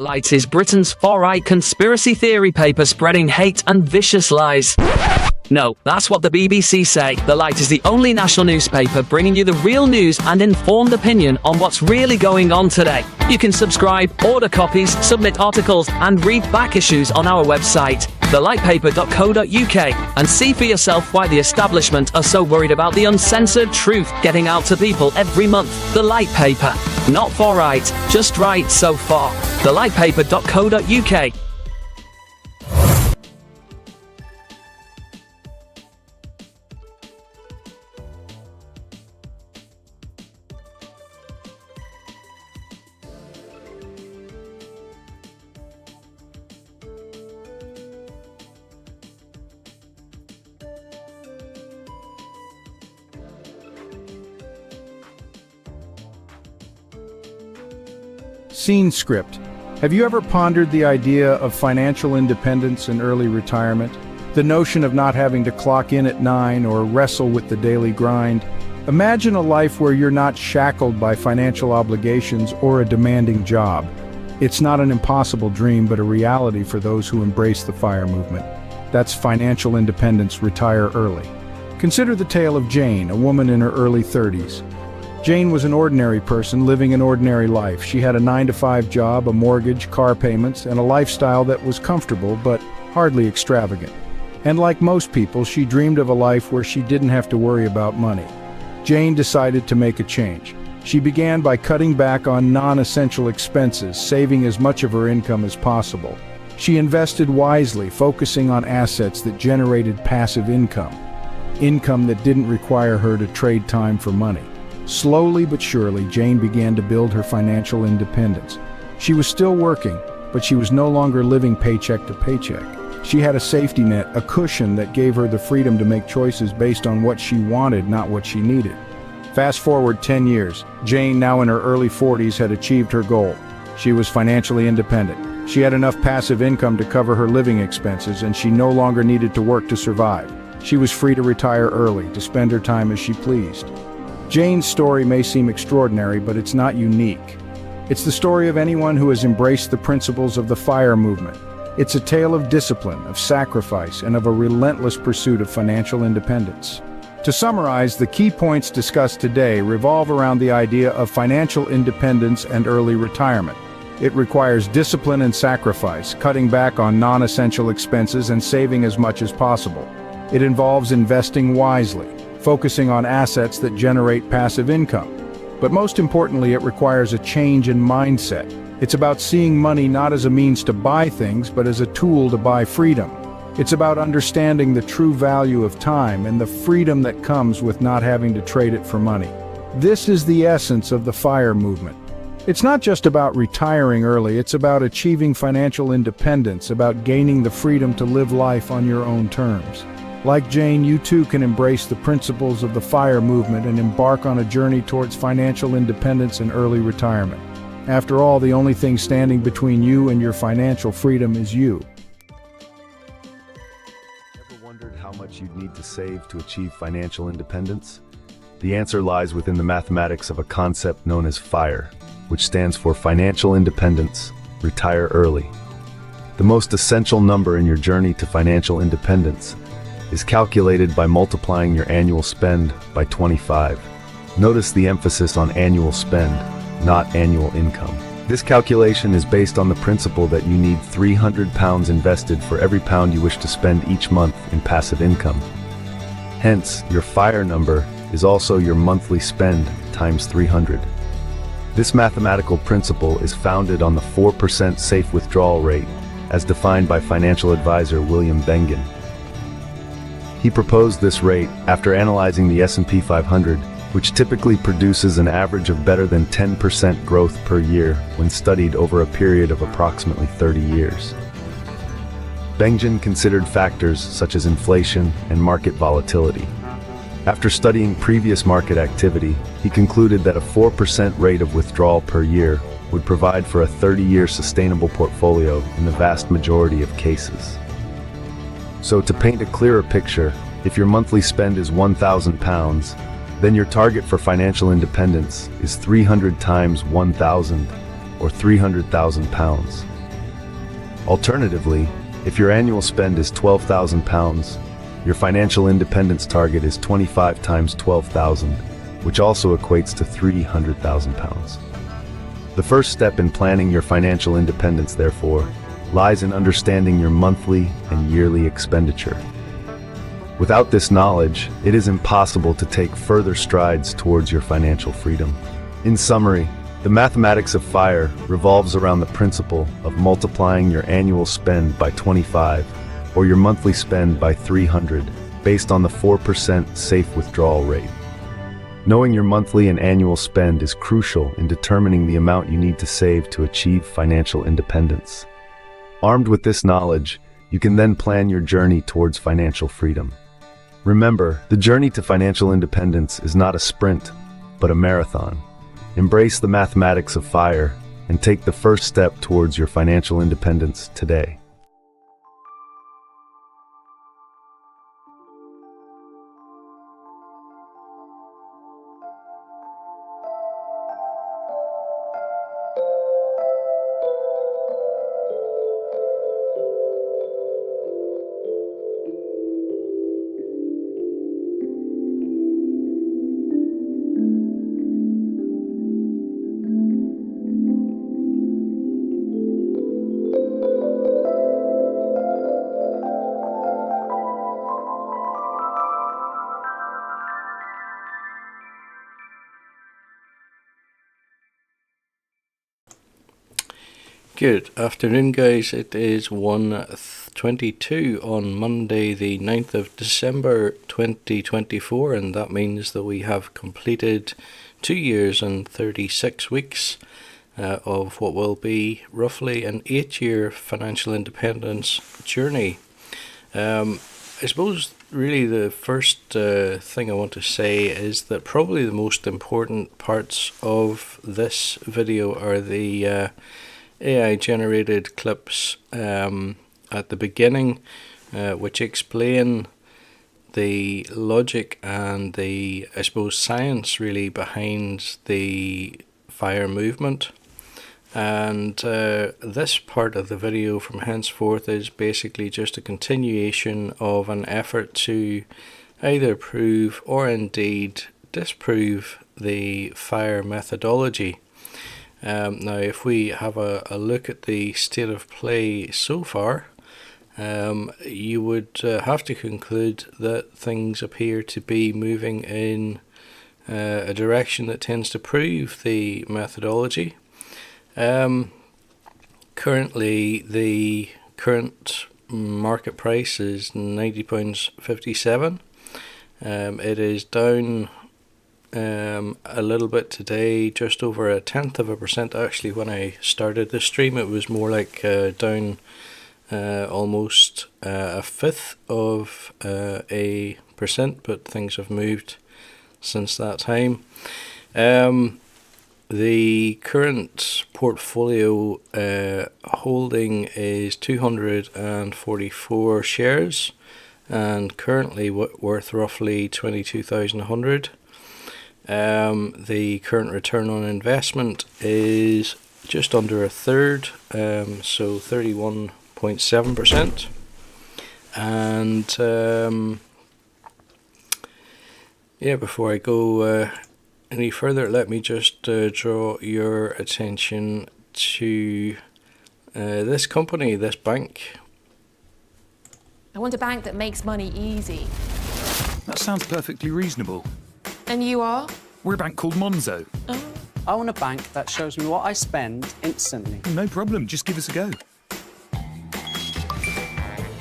Light is Britain's far-right conspiracy theory paper spreading hate and vicious lies. No, that's what the BBC say. The Light is the only national newspaper bringing you the real news and informed opinion on what's really going on today. You can subscribe, order copies, submit articles, and read back issues on our website, thelightpaper.co.uk, and see for yourself why the establishment are so worried about the uncensored truth getting out to people every month. The Light Paper. Not far right, just right so far. Thelightpaper.co.uk. Scene script. Have you ever pondered the idea of financial independence and early retirement? The notion of not having to clock in at 9 or wrestle with the daily grind? Imagine a life where you're not shackled by financial obligations or a demanding job. It's not an impossible dream, but a reality for those who embrace the FIRE movement. That's financial independence, retire early. Consider the tale of Jane, a woman in her early 30s. Jane was an ordinary person living an ordinary life. She had a 9-to-5 job, a mortgage, car payments, and a lifestyle that was comfortable but hardly extravagant. And like most people, she dreamed of a life where she didn't have to worry about money. Jane decided to make a change. She began by cutting back on non-essential expenses, saving as much of her income as possible. She invested wisely, focusing on assets that generated passive income that didn't require her to trade time for money. Slowly but surely, Jane began to build her financial independence. She was still working, but she was no longer living paycheck to paycheck. She had a safety net, a cushion that gave her the freedom to make choices based on what she wanted, not what she needed. Fast forward 10 years, Jane, now in her early 40s, had achieved her goal. She was financially independent. She had enough passive income to cover her living expenses, and she no longer needed to work to survive. She was free to retire early, to spend her time as she pleased. Jane's story may seem extraordinary, but it's not unique. It's the story of anyone who has embraced the principles of the FIRE movement. It's a tale of discipline, of sacrifice, and of a relentless pursuit of financial independence. To summarize, the key points discussed today revolve around the idea of financial independence and early retirement. It requires discipline and sacrifice, cutting back on non-essential expenses and saving as much as possible. It involves investing wisely, focusing on assets that generate passive income. But most importantly, it requires a change in mindset. It's about seeing money not as a means to buy things, but as a tool to buy freedom. It's about understanding the true value of time and the freedom that comes with not having to trade it for money. This is the essence of the FIRE movement. It's not just about retiring early, it's about achieving financial independence, about gaining the freedom to live life on your own terms. Like Jane, you too can embrace the principles of the FIRE movement and embark on a journey towards financial independence and early retirement. After all, the only thing standing between you and your financial freedom is you. Ever wondered how much you'd need to save to achieve financial independence? The answer lies within the mathematics of a concept known as FIRE, which stands for Financial Independence, Retire Early. The most essential number in your journey to financial independence is calculated by multiplying your annual spend by 25. Notice the emphasis on annual spend, not annual income. This calculation is based on the principle that you need £300 invested for every pound you wish to spend each month in passive income. Hence, your FIRE number is also your monthly spend times 300. This mathematical principle is founded on the 4% safe withdrawal rate, as defined by financial advisor William Bengen. He proposed this rate after analyzing the S&P 500, which typically produces an average of better than 10% growth per year when studied over a period of approximately 30 years. Bengen considered factors such as inflation and market volatility. After studying previous market activity, he concluded that a 4% rate of withdrawal per year would provide for a 30-year sustainable portfolio in the vast majority of cases. So to paint a clearer picture, if your monthly spend is £1,000, then your target for financial independence is 300 times 1,000, or £300,000. Alternatively, if your annual spend is £12,000, your financial independence target is 25 times 12,000, which also equates to £300,000. The first step in planning your financial independence, therefore, lies in understanding your monthly and yearly expenditure. Without this knowledge, it is impossible to take further strides towards your financial freedom. In summary, the mathematics of FIRE revolves around the principle of multiplying your annual spend by 25 or your monthly spend by 300 based on the 4% safe withdrawal rate. Knowing your monthly and annual spend is crucial in determining the amount you need to save to achieve financial independence. Armed with this knowledge, you can then plan your journey towards financial freedom. Remember, the journey to financial independence is not a sprint, but a marathon. Embrace the mathematics of FIRE and take the first step towards your financial independence today. Good afternoon, guys. It is 1:22 on Monday the 9th of December 2024, and that means that we have completed 2 years and 36 weeks of what will be roughly an 8-year financial independence journey. I suppose really the first thing I want to say is that probably the most important parts of this video are the AI generated clips at the beginning, which explain the logic and the, I suppose, science really behind the FIRE movement. And this part of the video from henceforth is basically just a continuation of an effort to either prove or indeed disprove the FIRE methodology. Now, if we have a look at the state of play so far, you would have to conclude that things appear to be moving in a direction that tends to prove the methodology. Currently, the current market price is £90.57. It is down a little bit today, just over 0.1%. Actually, when I started the stream, it was more like down almost 1/5 of a percent, but things have moved since that time. The current portfolio holding is 244 shares and currently worth roughly 22,100. The current return on investment is just under 1/3, so 31.7%. And before I go any further, let me just draw your attention to this company, this bank. I want a bank that makes money easy. That sounds perfectly reasonable. And you are? We're a bank called Monzo. Oh. I want a bank that shows me what I spend instantly. No problem, just give us a go.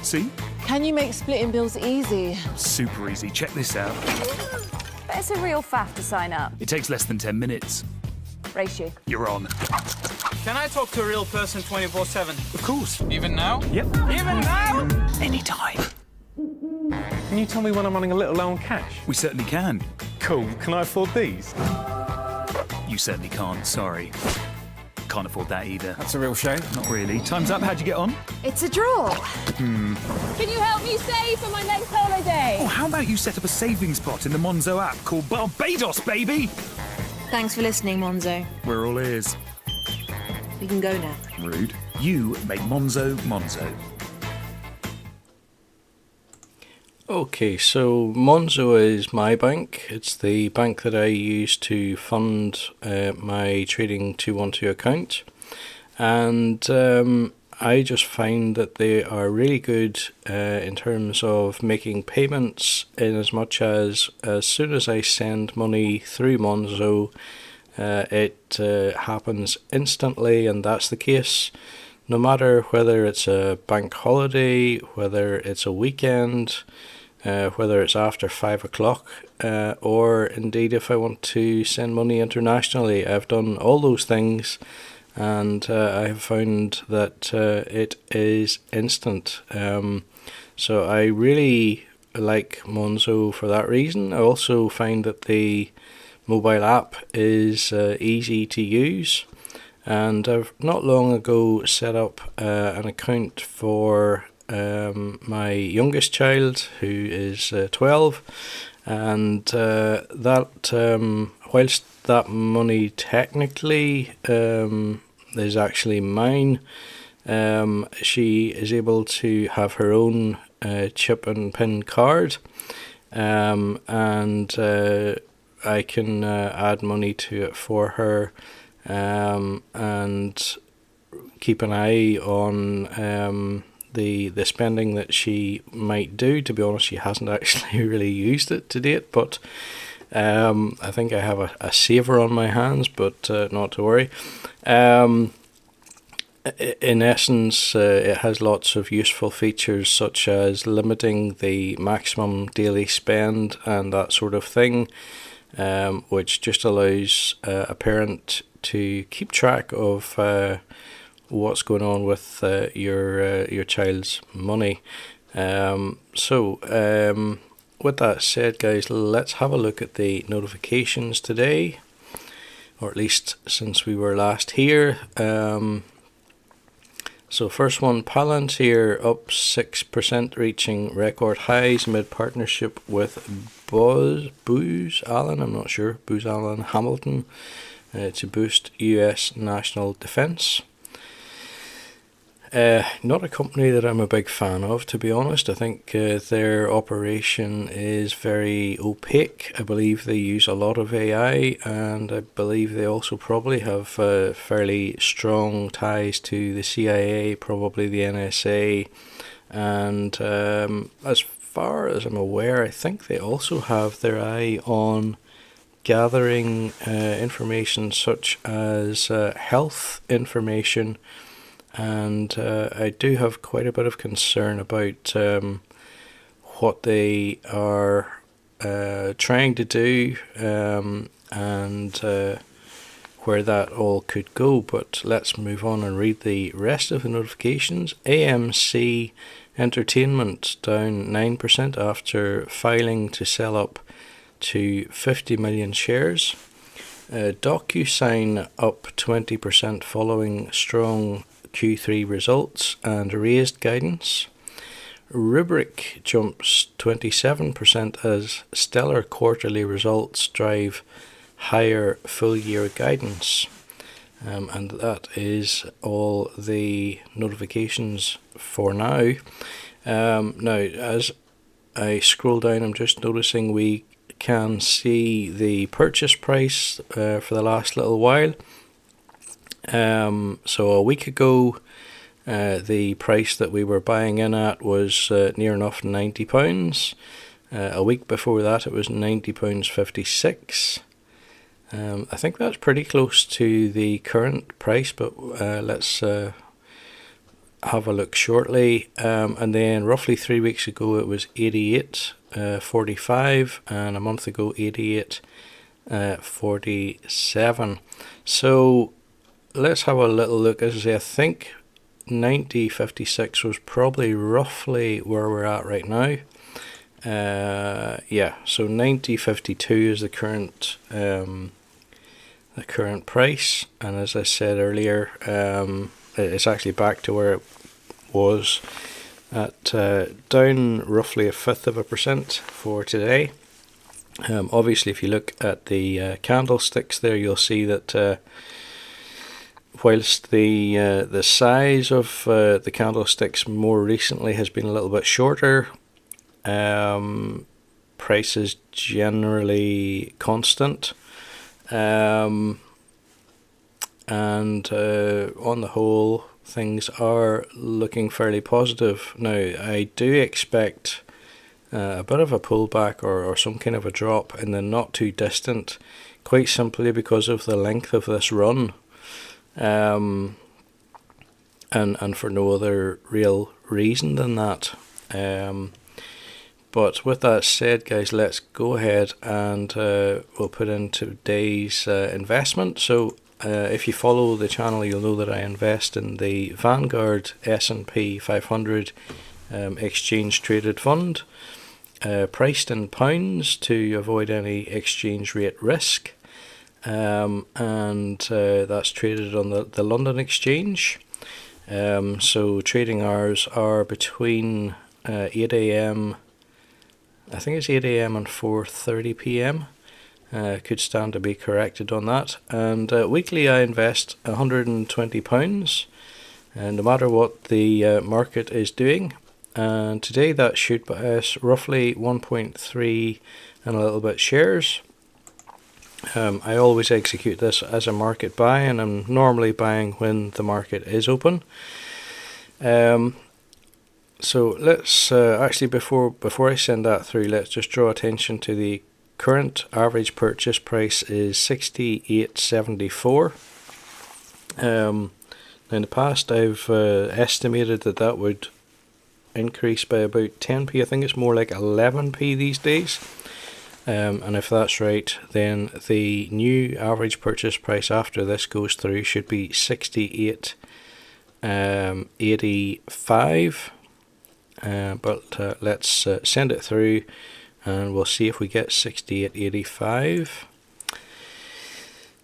See? Can you make splitting bills easy? Super easy, check this out. But it's a real faff to sign up. It takes less than 10 minutes. Race you. You're on. Can I talk to a real person 24/7? Of course. Even now? Yep. Even now? Anytime. Can you tell me when I'm running a little low on cash? We certainly can. Cool. Can I afford these? You certainly can't, sorry. Can't afford that either. That's a real shame. Not really. Time's up, how'd you get on? It's a draw. Can you help me save for my next holiday? Oh, how about you set up a savings pot in the Monzo app called Barbados, baby? Thanks for listening, Monzo. We're all ears. We can go now. Rude. You make Monzo Monzo. Okay, so Monzo is my bank. It's the bank that I use to fund my Trading 212 account. And I just find that they are really good in terms of making payments, in as much as soon as I send money through Monzo, it happens instantly, and that's the case no matter whether it's a bank holiday, whether it's a weekend, whether it's after 5 o'clock, or indeed if I want to send money internationally. I've done all those things, and I have found that it is instant. So I really like Monzo for that reason. I also find that the mobile app is easy to use, and I've not long ago set up an account for my youngest child, who is 12, and that whilst that money technically is actually mine, she is able to have her own chip and PIN card, and I can add money to it for her, and keep an eye on the spending that she might do. To be honest, she hasn't actually really used it to date, but I think I have a saver on my hands, but not to worry. In essence, it has lots of useful features, such as limiting the maximum daily spend and that sort of thing, which just allows a parent to keep track of what's going on with your child's money. So with that said, guys, let's have a look at the notifications today, or at least since we were last here. So first one, Palantir up 6%, reaching record highs amid partnership with Booz Allen, I'm not sure, Booz Allen Hamilton, to boost US national defense. Not a company that I'm a big fan of, to be honest. I think their operation is very opaque. I believe they use a lot of AI, and I believe they also probably have fairly strong ties to the CIA, probably the NSA, and as far as I'm aware, I think they also have their eye on gathering information such as health information. And I do have quite a bit of concern about what they are trying to do, and where that all could go. But let's move on and read the rest of the notifications. AMC Entertainment down 9% after filing to sell up to 50 million shares. DocuSign up 20% following strong Q3 results and raised guidance. Rubrik jumps 27% as stellar quarterly results drive higher full year guidance. And that is all the notifications for now. Now, as I scroll down, I'm just noticing we can see the purchase price for the last little while. So a week ago, the price that we were buying in at was near enough £90. A week before that, it was £90.56. I think that's pretty close to the current price, but let's have a look shortly. And then roughly 3 weeks ago, it was 88.45, and a month ago 88.47. So let's have a little look. As I say, I think 90.56 was probably roughly where we're at right now. Yeah, so 90.52 is the current price, and as I said earlier, it's actually back to where it was at, down roughly 0.1% for today. Obviously, if you look at the candlesticks there, you'll see that whilst the size of the candlesticks more recently has been a little bit shorter, prices generally constant, and on the whole things are looking fairly positive. Now I do expect a bit of a pullback or some kind of a drop in the not too distant, quite simply because of the length of this run, and for no other real reason than that. But with that said, guys, let's go ahead and we'll put in today's investment. So if you follow the channel, you'll know that I invest in the Vanguard S&P 500 exchange traded fund, priced in pounds to avoid any exchange rate risk, and that's traded on the London Exchange. So trading hours are between 8 a.m. I think it's 8 a.m. and 4:30 p.m. Could stand to be corrected on that. And weekly I invest £120, no matter what the market is doing. And today that should buy us roughly 1.3 and a little bit shares. I always execute this as a market buy, and I'm normally buying when the market is open. So let's actually before I send that through, let's just draw attention to the current average purchase price is 68.74. Now in the past I've estimated that would increase by about 10p. I think it's more like 11p these days. And if that's right, then the new average purchase price after this goes through should be 68.85. But let's send it through and we'll see if we get 68.85.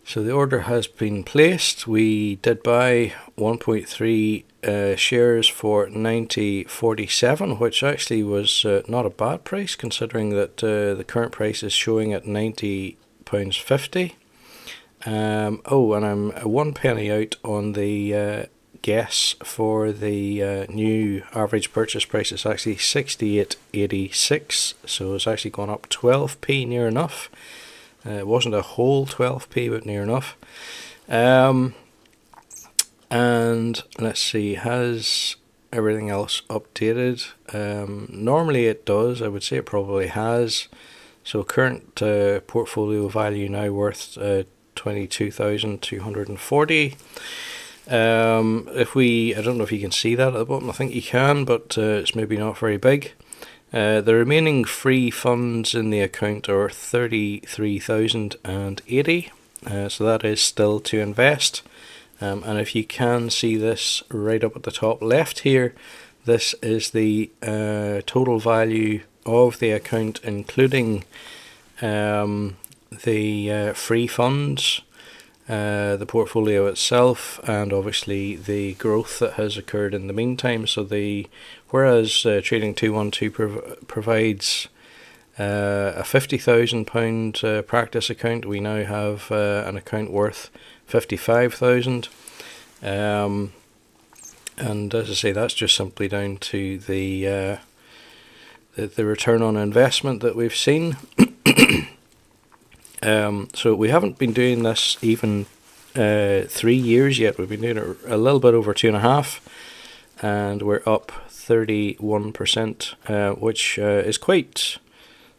So the order has been placed. We did buy 1.3 shares for 90.47, which actually was not a bad price, considering that the current price is showing at £90.50. Oh, and I'm 1 penny out on the guess for the new average purchase price. It's actually 68.86, so it's actually gone up 12p, near enough. It wasn't a whole 12p, but near enough. And let's see, has everything else updated? Normally it does. I would say it probably has. So current portfolio value now worth 22,240. If we, I don't know if you can see that at the bottom. I think you can, but it's maybe not very big. The remaining free funds in the account are 33,080, so that is still to invest. And if you can see this right up at the top left here, this is the total value of the account, including the free funds, the portfolio itself, and obviously the growth that has occurred in the meantime. So whereas Trading 212 provides a £50,000 practice account, we now have an account worth 55,000. And as I say, that's just simply down to the return on investment that we've seen. So we haven't been doing this even 3 years yet. We've been doing it a little bit over 2.5, and we're up 31%, which is quite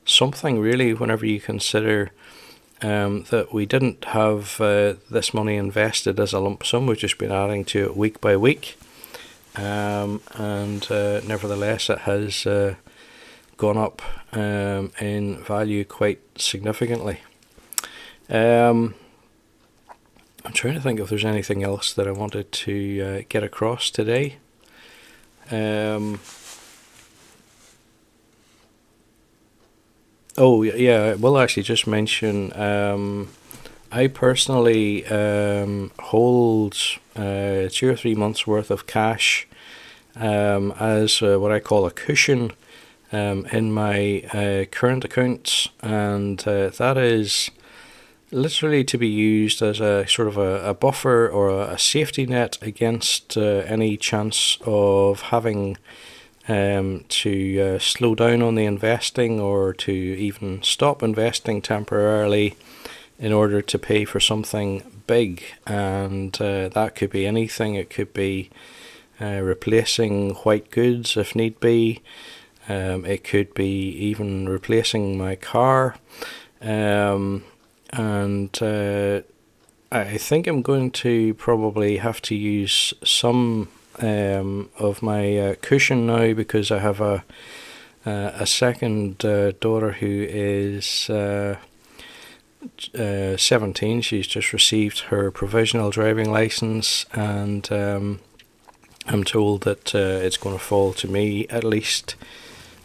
something really, whenever you consider that we didn't have this money invested as a lump sum. We've just been adding to it week by week, and nevertheless it has gone up in value quite significantly. I'm trying to think if there's anything else that I wanted to get across today. Oh yeah, I will actually just mention I personally hold 2 or 3 months worth of cash as what I call a cushion in my current accounts, and that is literally to be used as a sort of a buffer or a safety net against any chance of having to slow down on the investing, or to even stop investing temporarily in order to pay for something big. And that could be anything. It could be replacing white goods if need be. It could be even replacing my car. And I think I'm going to probably have to use some of my cushion now, because I have a second daughter who is 17. She's just received her provisional driving license, and I'm told that it's going to fall to me, at least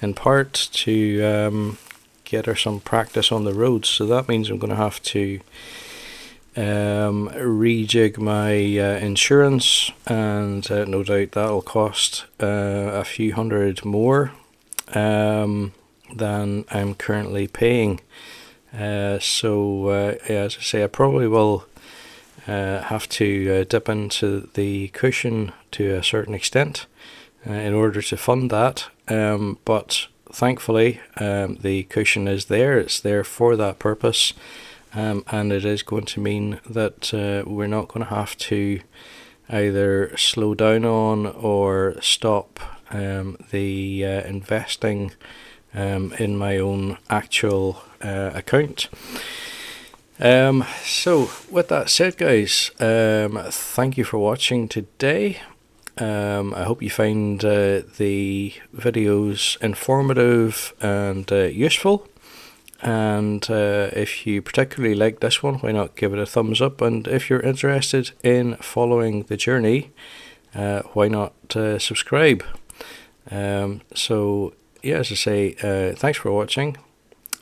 in part, to get her some practice on the roads. So that means I'm going to have to rejig my insurance, and no doubt that'll cost a few hundred more than I'm currently paying. So as I say, I probably will have to dip into the cushion to a certain extent in order to fund that. But thankfully, the cushion is there. It's there for that purpose. And it is going to mean that we're not going to have to either slow down on or stop the investing in my own actual account. So with that said, guys, thank you for watching today. I hope you find the videos informative and useful. And if you particularly like this one, why not give it a thumbs up? And if you're interested in following the journey, why not subscribe? So yeah, as I say, thanks for watching.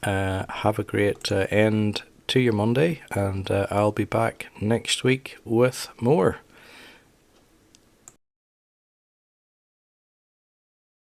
Have a great end to your Monday, and I'll be back next week with more.